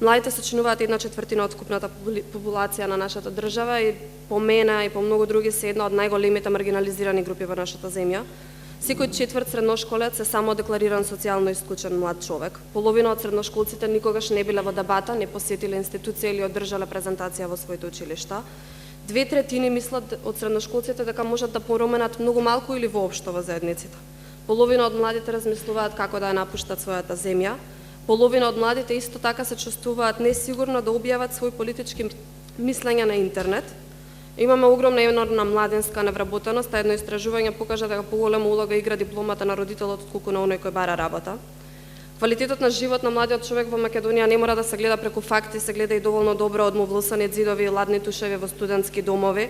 Младите сочинуваат 1/4 од вкупната популација на нашата држава и по мене и по многу други се една од најголемите маргинализирани групи во нашата земја. Секој четврт средношколец е само деклариран социјално исклучен млад човек. Половина од средношколците никогаш не биле во дебата, не посетиле институција или одржале презентација во своите училишта. 2/3 мислат од средношколците дека можат да променат многу малку или воопшто во заедниците. Половина од младите размислуваат како да ја напуштат својата земја. Половина од младите исто така се чувствуваат несигурно да објават свој политички мислења на интернет. Имаме огромна енормна младенска невработеност, а едно истражување покажа дека поголема улога игра дипломата на родителот отколку на оној кој бара работа. Квалитетот на живот на младиот човек во Македонија не мора да се гледа преку факти, се гледа и доволно добро од мовлосани ѕидови и ладни тушеви во студентски домови,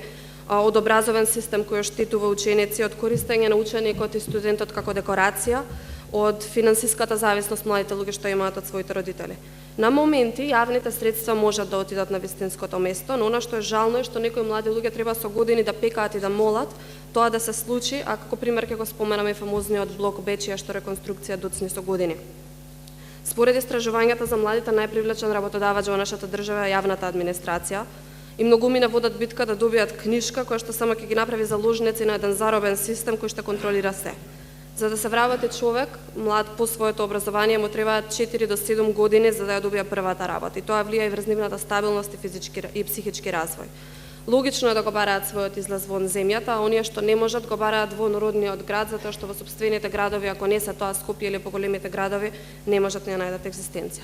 од образовен систем кој оштетува ученици, од користење на ученикот и студентот како декорација, од финансиската зависност младите луѓе што имаат од своите родители. На моменти јавните средства можат да отидат на вистинското место, но она што е жално е што некои млади луѓе треба со години да пекаат и да молат тоа да се случи, а како пример ќе го споменаме фамозниот блок Бечија што реконструкција доцни со години. Според истражувањата за младите најпривлечен работодавач во нашата држава е јавната администрација и многумина водат битка да добијат книжка која што само ќе ги направи заложници на еден заробен систем кој што контролира се. За да се вработи човек, млад по своето образование, му требаат 4 до 7 години за да ја добија првата работа. И тоа влија и врз нивната стабилност и физички и психички развој. Логично е да го бараат својот излаз вон земјата, а оние што не можат го бараат во родниот град, затоа што во сопствените градови, ако не се тоа Скопје или поголемите градови, не можат да најдат екзистенција.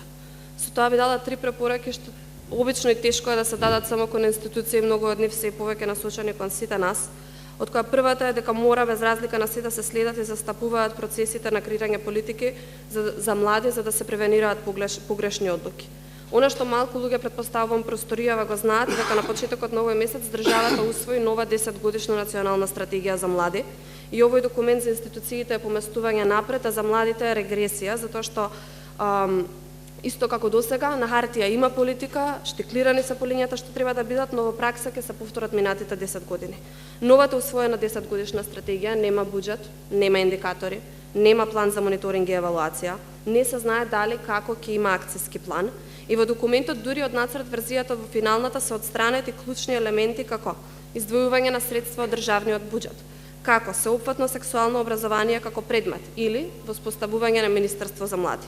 Со тоа би дала 3 препораки што обично и тешко е да се дадат само кон институции, многу од нив се и повеќе насочени кон сите нас. Од која првата е дека мора без разлика на се да се следат и застапуваат процесите на креирање политики за млади за да се превенираат погрешни одлуки. Она што малку луѓе претпоставувам просторијава го знаат дека на почетокот на овој месец државата усвои нова 10-годишна национална стратегија за млади и овој документ за институциите е поместување напред, а за младите е регресија, затоа што исто како досега, на хартија има политика, штиклирани се по линијата што треба да бидат, но во пракса ќе се повторат минатите 10 години. Новата усвоена 10-годишна стратегија нема буџет, нема индикатори, нема план за мониторинг и евалуација, не се знае дали како ќе има акцијски план и во документот дури од нацрт верзијата во финалната се отстранети клучни елементи како издвојување на средства од државниот буџет, како сеопфатно сексуално образование како предмет или воспоставување на Министерство за млади.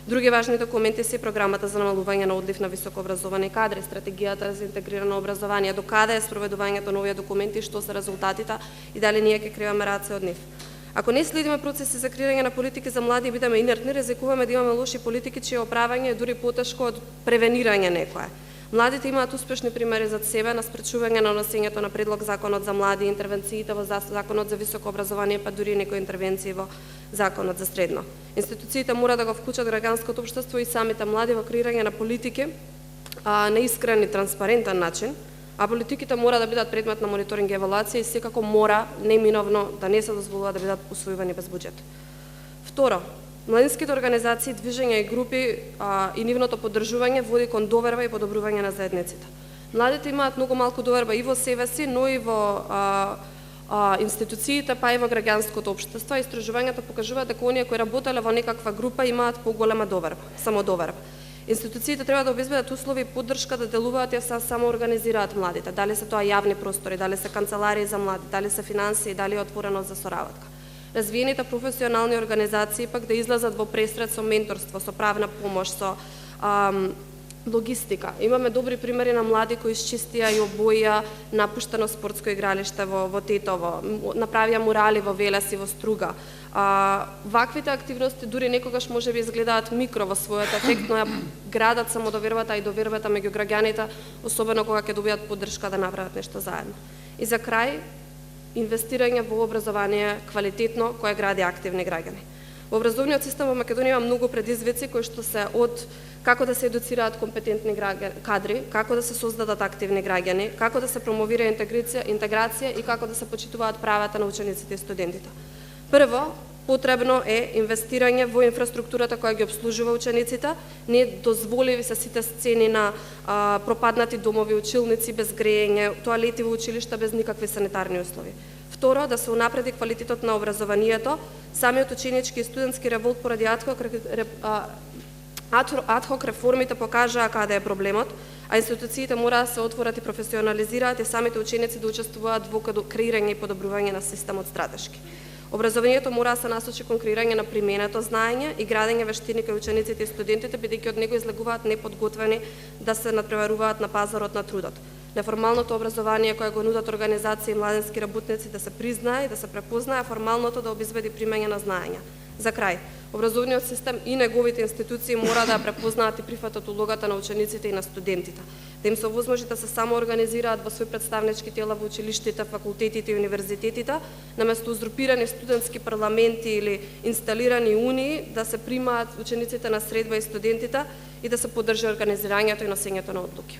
Други важни документи се програмата за намалување на одлив на високообразовани кадри, стратегијата за интегрирано образование, докаде е спроведувањето на овие документи, што се резултатите и дали ние ќе криваме раце од нив. Ако не следиме процеси за креирање на политики за млади и бидеме инертни, ризикуваме да имаме лоши политики чие оправање е дури потешко од превенирање некое. Младите имаат успешни примери за себе на спречување на носењето на предлог законот за млади, интервенциите во законот за високо образование, па дури некои интервенции во законот за средно. Институциите мора да го вклучат граѓанското општество и самите млади во креирање на политики на искрен и транспарентен начин, а политиките мора да бидат предмет на мониторинг и евалуација и секако мора неминовно да не се дозволува да бидат усвојувани без буџет. Второ, младинските организации, движења и групи и нивното поддржување води кон доверба и подобрување на заедниците. Младите имаат многу малку доверба и во себе си, но и во институциите, па и во граѓанското општество. Истражувањата покажуваат дека оние кои работеле во некаква група имаат поголема доверба, самодоверба. Институциите треба да обезбедат услови и поддршка да делуваат и се самоорганизираат младите. Дали се тоа јавни простори, дали се канцеларии за млади, дали се финансии, дали е отвореност за соработка. Развиените професионални организации пак да излезат во пресред со менторство, со правна помош, со логистика. Имаме добри примери на млади кои исчистија и обоја напуштено спортско игралиште во Тетово, направија мурали во Велес и во Струга. Ваквите активности дури некогаш може би изгледаат микро во својот ефект, но ја градат самодовербата и довербата меѓу граѓаните, особено кога ќе добијат поддршка да направат нешто заедно. И за крај, инвестирање во образование квалитетно кое гради активни граѓани. Во образовниот систем во Македонија има многу предизвици кои што се од како да се едуцираат компетентни кадри, како да се создадат активни граѓани, како да се промовира интеграција и како да се почитуваат правата на учениците и студентите. Прво, потребно е инвестирање во инфраструктурата која ги обслужува учениците. Не дозволиви се сите сцени на пропаднати домови, училници без грејење, тоалети во училишта без никакви санитарни услови. Второ, да се унапреди квалитетот на Адхок реформите покажаа каде е проблемот, а институциите мора да се отворат и професионализираат и самите ученици да учествуваат во креирање и подобрување на системот стратешки. Образованието мора да се насочи кон креирање на применето знаење и градење вештини кај учениците и студентите, бидејќи од него излегуваат неподготвени да се надпреваруваат на пазарот на трудот. Неформалното образование кое го нудат организации и младински работници да се признае и да се препознае, а формалното да обезбеди примање на знаења. За крај, образовниот систем и неговите институции мора да препознаат и прифатат улогата на учениците и на студентите, да им се овозможи да се самоорганизираат во свои представнички тела во училиштата, факултетите и универзитетите, наместо узурпирани студентски парламенти или инсталирани унии, да се примаат учениците на средба и студентите и да се поддржи организирањето и носењето на одлуки.